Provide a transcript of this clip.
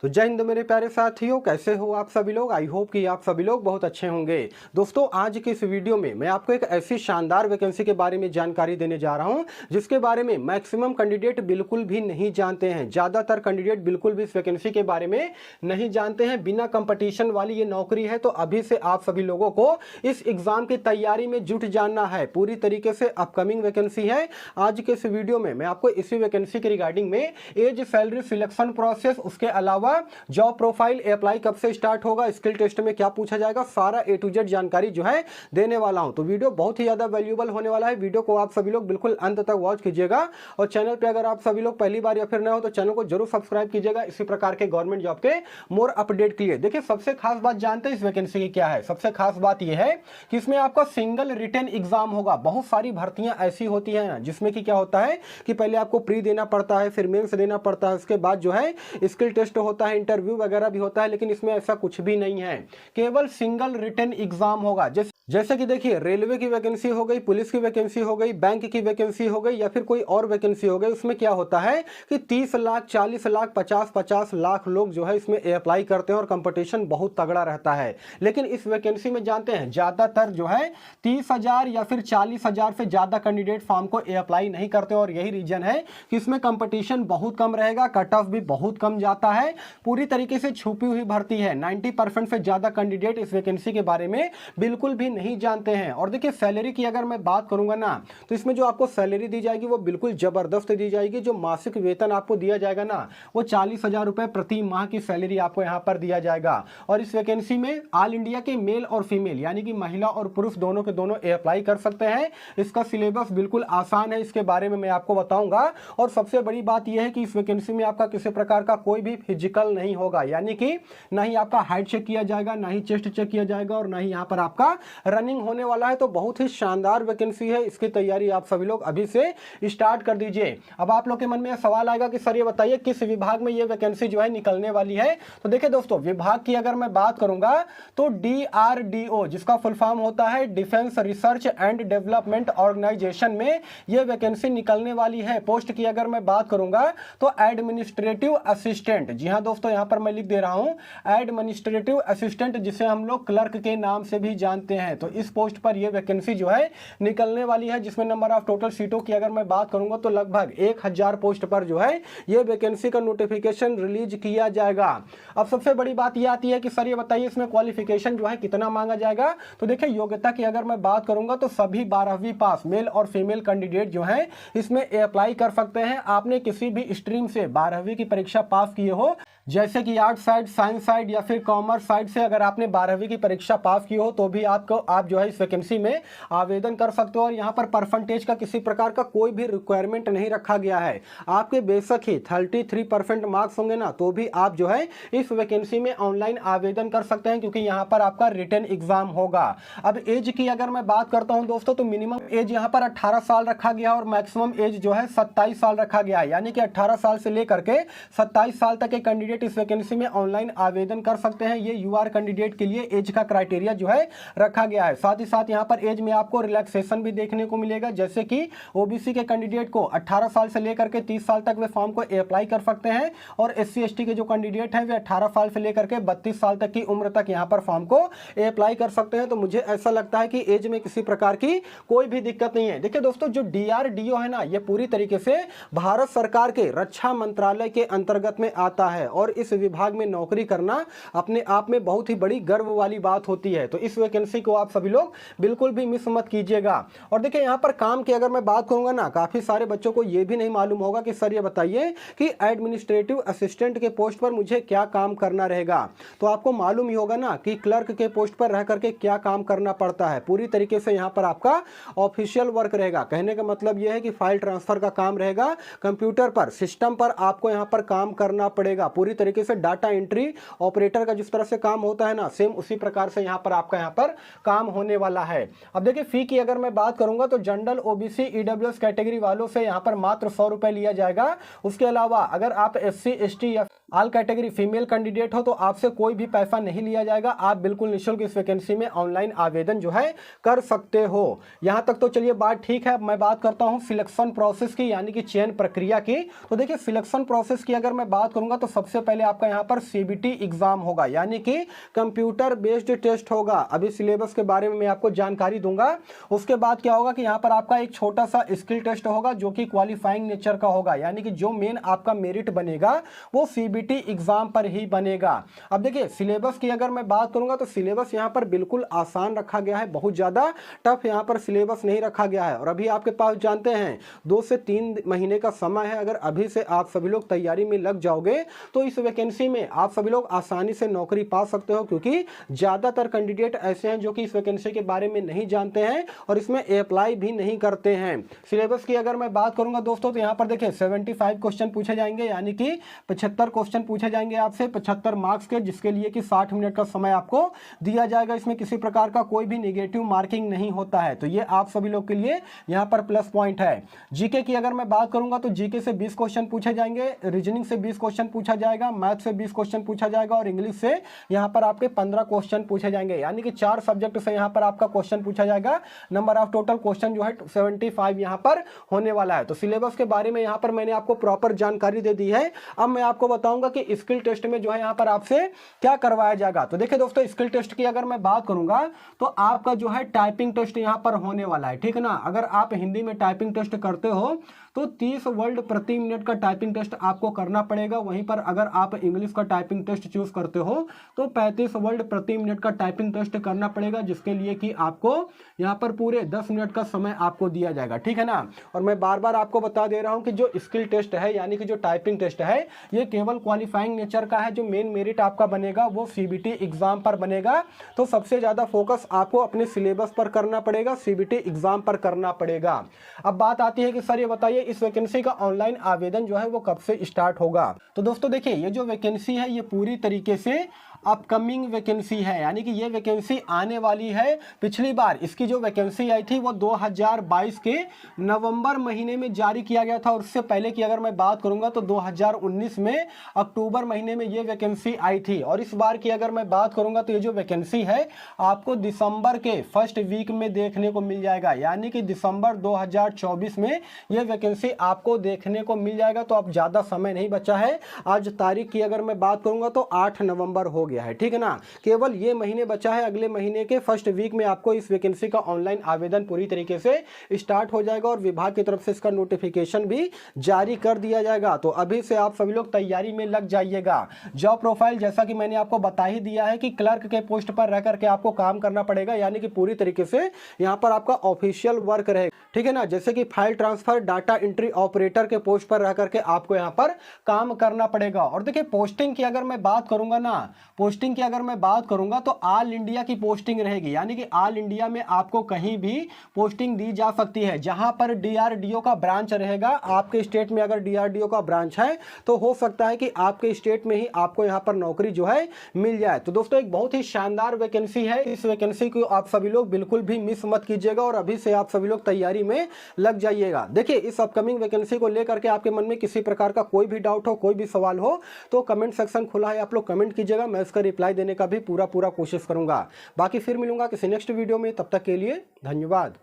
तो जय हिंद मेरे प्यारे साथियों, कैसे हो आप सभी लोग। आई होप कि आप सभी लोग बहुत अच्छे होंगे। दोस्तों, आज के इस वीडियो में मैं आपको एक ऐसी शानदार वैकेंसी के बारे में जानकारी देने जा रहा हूं जिसके बारे में मैक्सिमम कैंडिडेट बिल्कुल भी नहीं जानते हैं। ज़्यादातर कैंडिडेट बिल्कुल भी इस वैकेंसी के बारे में नहीं जानते हैं। बिना कंपटीशन वाली ये नौकरी है, तो अभी से आप सभी लोगों को इस एग्जाम की तैयारी में जुट जाना है। पूरी तरीके से अपकमिंग वैकेंसी है। आज के इस वीडियो में मैं आपको इसी वैकेंसी के रिगार्डिंग में एज, सैलरी, सिलेक्शन प्रोसेस, उसके अलावा जॉब प्रोफाइल, अप्लाई कब से स्टार्ट होगा, स्किल टेस्ट में क्या पूछा जाएगा, सारा ए टू जेड जानकारी जो है देने वाला हूं। तो वीडियो बहुत ही ज्यादा वैल्यूएबल होने वाला है। वीडियो को आप सभी लोग बिल्कुल अंत तक वॉच कीजिएगा और चैनल पे अगर आप सभी लोग पहली बार या फिर नए हो तो चैनल को जरूर सब्सक्राइब कीजिएगा इसी प्रकार के गवर्नमेंट जॉब के मोर अपडेट के लिए। देखिए, सबसे खास बात जानते हैं इस वैकेंसी की क्या है। सबसे खास बात यह है कि इसमें आपका सिंगल रिटन एग्जाम होगा। बहुत सारी भर्तियां ऐसी होती है जिसमें कि क्या होता है कि पहले आपको प्री देना पड़ता है, फिर मेंस देना पड़ता है, उसके बाद जो है स्किल टेस्ट होता है, इंटरव्यू वगैरह भी होता है। लेकिन इसमें ऐसा कुछ भी नहीं है, केवल सिंगल रिटन एग्जाम होगा। जैसे कि देखिए, रेलवे की वैकेंसी हो गई, पुलिस की वैकेंसी हो गई, बैंक की वैकेंसी हो गई या फिर कोई और वैकेंसी हो गई, उसमें क्या होता है कि 30 लाख, 40 लाख, 50 लाख लोग जो है इसमें अप्लाई करते हैं और कंपटीशन बहुत तगड़ा रहता है। लेकिन इस वैकेंसी में जानते हैं ज्यादातर जो है 30,000 या फिर 40,000 से ज्यादा कैंडिडेट फॉर्म को अप्लाई नहीं करते और यही रीजन है कि इसमें कंपटीशन बहुत कम रहेगा, कट ऑफ भी बहुत कम जाता है। पूरी तरीके से छुपी हुई भर्ती है। 90% से ज्यादा कैंडिडेट इस वैकेंसी के बारे में बिल्कुल भी नहीं जानते हैं। और देखिए, सैलरी की अगर मैं बात करूंगा ना, तो इसमें जो आपको सैलरी दी जाएगी वो बिल्कुल जबरदस्त दी जाएगी। जो मासिक वेतन आपको दिया जाएगा ना, वो 40,000 रुपए प्रति माह की सैलरी आपको यहां पर दिया जाएगा। और इस वैकेंसी में ऑल इंडिया के मेल और फीमेल यानी कि महिला और पुरुष दोनों के दोनों अप्लाई कर सकते हैं। इसका सिलेबस बिल्कुल आसान है, इसके बारे में मैं आपको बताऊंगा। और सबसे बड़ी बात यह है कि इस वैकेंसी में आपका किसी प्रकार का कोई भी फिजिकल नहीं होगा, यानी कि ना ही आपका हाइट चेक किया जाएगा, ना ही चेस्ट चेक किया जाएगा और ना ही यहां पर आपका रनिंग होने वाला है। तो बहुत ही शानदार वैकेंसी है। इसकी तैयारी आप सभी लोग अभी से स्टार्ट कर दीजिए। अब आप लोग के मन में सवाल आएगा कि सर ये बताइए किस विभाग में ये वैकेंसी जो है निकलने वाली है। तो देखिए दोस्तों, विभाग की अगर मैं बात करूंगा तो DRDO, जिसका फुल फॉर्म होता है defence research and development organisation, में ये वैकेंसी निकलने वाली है। पोस्ट की अगर मैं बात करूंगा तो एडमिनिस्ट्रेटिव असिस्टेंट, जी हां दोस्तों, यहां पर मैं लिख दे रहा हूं एडमिनिस्ट्रेटिव असिस्टेंट, जिसे हम लोग क्लर्क के नाम से भी जानते हैं। तो इस पोस्ट पर यह वैकेंसी जो है निकलने वाली है, जिसमें नंबर ऑफ टोटल सीटों की अगर मैं बात करूंगा तो लगभग 1000 पोस्ट पर जो है यह वैकेंसी का नोटिफिकेशन रिलीज किया जाएगा। अब सबसे बड़ी बात यह आती है कि सर ये बताइए इसमें क्वालिफिकेशन जो है कितना मांगा जाएगा। तो देखिए, योग्यता की अगर मैं बात करूंगा तो सभी 12वीं पास मेल और फीमेल कैंडिडेट जो है इसमें अप्लाई कर सकते हैं। आपने किसी भी स्ट्रीम से 12वीं की परीक्षा पास किए हो, जैसे कि आर्ट साइड, साइंस साइड या फिर कॉमर्स साइड से अगर आपने 12वीं की परीक्षा पास की हो तो भी आप जो है इस वैकेंसी में आवेदन कर सकते हो। और यहाँ पर परसेंटेज का किसी प्रकार का कोई भी रिक्वायरमेंट नहीं रखा गया है। आपके बेशक ही 33% मार्क्स होंगे ना, तो भी आप जो है इस वैकेंसी में ऑनलाइन आवेदन कर सकते हैं, क्योंकि यहाँ पर आपका रिटन एग्जाम होगा। अब एज की अगर मैं बात करता हूँ दोस्तों, तो मिनिमम एज यहाँ पर 18 साल रखा गया और मैक्सिमम एज जो है 27 साल रखा गया है। यानी कि 18 साल से लेकर के 27 साल तक के कैंडिडेट इस वैकेंसी में ऑनलाइन आवेदन कर सकते हैं। ये यूआर कैंडिडेट के लिए एज का क्राइटेरिया जो है रखा गया है। साथ ही साथ यहाँ पर एज में आपको रिलैक्सेशन भी देखने को मिलेगा, जैसे कि ओबीसी के कैंडिडेट को 18 साल से लेकर के 30 साल तक वे फॉर्म को अप्लाई कर सकते हैं। और एससी एसटी के जो कैंडिडेट हैं वे 18 साल से लेकर के 32 साल तक की उम्र तक यहाँ पर फॉर्म को अप्लाई कर सकते हैं। तो मुझे ऐसा लगता है कि एज में किसी प्रकार की कोई भी दिक्कत नहीं है। देखिए दोस्तों, जो DRDO है ना, ये पूरी तरीके से भारत सरकार के रक्षा मंत्रालय के अंतर्गत में आता है और इस विभाग में नौकरी करना अपने आप में बहुत ही बड़ी गर्व वाली बात होती है। तो इस वैकेंसी को आप सभी लोग बिल्कुल भी मिस मत कीजिएगा। और देखिए, यहाँ पर काम की अगर मैं बात करूंगा ना, काफी सारे बच्चों को यह भी नहीं मालूम होगा कि सर ये बताइए कि एडमिनिस्ट्रेटिव असिस्टेंट के पोस्ट पर मुझे क्या काम करना रहेगा। तो आपको मालूम ही होगा ना कि क्लर्क के पोस्ट पर रह करके क्या काम करना पड़ता है। पूरी तरीके से यहाँ पर आपका ऑफिशियल वर्क रहेगा। कहने का मतलब यह है कि फाइल ट्रांसफर का काम रहेगा, कंप्यूटर पर, सिस्टम पर आपको यहाँ पर काम करना पड़ेगा। पूरी तरीके से डाटा एंट्री ऑपरेटर का जिस तरह से काम होता है ना, सेम उसी प्रकार से यहाँ पर आपका यहाँ पर काम होने वाला है। अब देखिए, फी की अगर मैं बात करूंगा तो जनरल, ओबीसी, ईडब्ल्यूएस कैटेगरी वालों से यहाँ पर मात्र 100 रुपए लिया जाएगा। उसके अलावा अगर आप एससी एसटी या ऑल कैटेगरी फीमेल कैंडिडेट हो तो आपसे कोई भी पैसा नहीं लिया जाएगा, आप बिल्कुल निःशुल्क इस वैकेंसी में ऑनलाइन आवेदन जो है कर सकते हो। यहाँ तक तो चलिए बात ठीक है। मैं बात करता हूँ सिलेक्शन प्रोसेस की, यानी कि चयन प्रक्रिया की। तो देखिए सिलेक्शन प्रोसेस की अगर मैं बात करूंगा तो सबसे पहले आपका यहाँ पर सीबीटी एग्जाम होगा, यानी कि कंप्यूटर बेस्ड टेस्ट होगा। अभी सिलेबस के बारे में मैं आपको जानकारी दूंगा। उसके बाद क्या होगा कि यहाँ पर आपका एक छोटा सा स्किल टेस्ट होगा जो कि क्वालिफाइंग नेचर का होगा, यानी कि जो मेन आपका मेरिट बनेगा वो सीबीटी एग्जाम पर ही बनेगा। अब देखिए सिलेबस की अगर मैं बात करूंगा तो सिलेबस यहाँ पर बिल्कुल आसान रखा गया है, बहुत ज्यादा टफ यहाँ पर सिलेबस नहीं रखा गया है। और अभी आपके पास जानते हैं 2 से 3 महीने का समय है। अगर अभी से आप सभी लोग तैयारी में लग जाओगे तो इस वैकेंसी में आप सभी लोग आसानी से नौकरी पा सकते हो, क्योंकि ज्यादातर कैंडिडेट ऐसे हैं जो कि इस वैकेंसी के बारे में नहीं जानते हैं और इसमें अप्लाई भी नहीं करते हैं। सिलेबस की अगर मैं बात करूंगा दोस्तों तो यहाँ पर देखिए 75 क्वेश्चन पूछे जाएंगे, यानी कि 75 क्वेश्चन पूछे जाएंगे आपसे 75 मार्क्स के, जिसके लिए कि 60 मिनट का समय आपको दिया जाएगा। इसमें किसी प्रकार का कोई भी नेगेटिव मार्किंग नहीं होता है, तो ये आप सभी लोग के लिए यहाँ पर प्लस पॉइंट है। जीके की अगर मैं बात करूंगा तो जीके से 20 क्वेश्चन पूछे जाएंगे, रीजनिंग से 20 क्वेश्चन पूछा जाएगा, मैथ से 20 क्वेश्चन पूछा जाएगा और इंग्लिश से यहाँ पर आपके 15 क्वेश्चन पूछे जाएंगे, यानी कि 4 सब्जेक्ट से यहाँ पर आपका क्वेश्चन पूछा जाएगा। नंबर ऑफ टोटल क्वेश्चन जो है 75 यहाँ पर होने वाला है। तो सिलेबस के बारे में यहाँ पर मैंने आपको प्रॉपर जानकारी दे दी है। अब मैं आपको बताऊंगा कि स्किल टेस्ट में जो है यहाँ पर आपसे क्या करवाया जाएगा। तो देखिए दोस्तों स्किल टेस्ट की अगर मैं बात करूंगा तो आपका जो है टाइपिंग टेस्ट यहाँ पर होने वाला है, ठीक है ना। अगर आप हिंदी में टाइपिंग टेस्ट करते हो तो 30 वर्ड प्रति मिनट का टाइपिंग टेस्ट आपको करना पड़ेगा। वहीं पर अगर आप इंग्लिश का टाइपिंग टेस्ट चूज करते हो तो 35 वर्ड प्रति मिनट का टाइपिंग टेस्ट करना पड़ेगा, जिसके लिए कि आपको यहाँ पर पूरे 10 मिनट का समय आपको दिया जाएगा, ठीक है ना। और मैं बार बार आपको बता दे रहा हूँ कि जो स्किल टेस्ट है यानी कि जो टाइपिंग टेस्ट है ये केवल क्वालिफाइंग नेचर का है। जो मेन मेरिट आपका बनेगा वो सीबीटी एग्जाम पर बनेगा। तो सबसे ज्यादा फोकस आपको अपने सिलेबस पर करना पड़ेगा, सीबीटी एग्जाम पर करना पड़ेगा। अब बात आती है कि सर ये बताइए इस वैकेंसी का ऑनलाइन आवेदन जो है वो कब से स्टार्ट होगा। तो दोस्तों देखिए ये जो वैकेंसी है ये पूरी तरीके से अपकमिंग वैकेंसी है, यानी कि ये वैकेंसी आने वाली है। पिछली बार इसकी जो वैकेंसी आई थी वो 2022 के नवंबर महीने में जारी किया गया था, और उससे पहले की अगर मैं बात करूंगा तो 2019 में अक्टूबर महीने में ये वैकेंसी आई थी। और इस बार की अगर मैं बात करूंगा तो ये जो वैकेंसी है आपको दिसंबर के फर्स्ट वीक में देखने को मिल जाएगा, यानी कि दिसंबर 2024 में ये वैकेंसी आपको देखने को मिल जाएगा। तो अब ज्यादा समय नहीं बचा है। आज तारीख की अगर मैं बात करूंगा तो 8 नवंबर हो गया है, ठीक है ना। केवल ये महीने बचा है, अगले महीने के फर्स्ट वीक में आपको इस वैकेंसी का ऑनलाइन आवेदन पूरी तरीके से स्टार्ट हो जाएगा और विभाग की तरफ से इसका नोटिफिकेशन भी जारी कर दिया जाएगा। तो अभी से आप सभी लोग तैयारी में लग जाइएगा। जॉब प्रोफाइल जैसा कि मैंने आपको बता ही दिया है कि क्लर्क के पोस्ट पर रह करके आपको काम करना पड़ेगा, यानी कि पूरी तरीके से यहाँ पर आपका ऑफिशियल वर्क रहेगा, ठीक है ना। जैसे कि file transfer, data entry operator के पोस्ट पर रह करके आपको यहाँ पर काम करना पड़ेगा। और देखिए पोस्टिंग की अगर मैं बात करूंगा ना, पोस्टिंग की अगर मैं बात करूंगा तो ऑल इंडिया की पोस्टिंग रहेगी, यानी कि ऑल इंडिया में आपको कहीं भी पोस्टिंग दी जा सकती है। जहां पर डीआरडीओ का ब्रांच रहेगा, आपके स्टेट में अगर डीआरडीओ का ब्रांच है तो हो सकता है कि आपके स्टेट में ही आपको यहां पर नौकरी जो है मिल जाए। तो दोस्तों एक बहुत ही शानदार वैकेंसी है। इस वैकेंसी को आप सभी लोग बिल्कुल भी मिस मत कीजिएगा और अभी से आप सभी लोग तैयारी में लग जाइएगा। देखिए इस अपकमिंग वैकेंसी को लेकर के आपके मन में किसी प्रकार का कोई भी डाउट हो, कोई भी सवाल हो तो कमेंट सेक्शन खुला है, आप लोग कमेंट कीजिएगा। मैं इसका रिप्लाई देने का भी पूरा कोशिश करूंगा। बाकी फिर मिलूंगा किसी नेक्स्ट वीडियो में, तब तक के लिए धन्यवाद।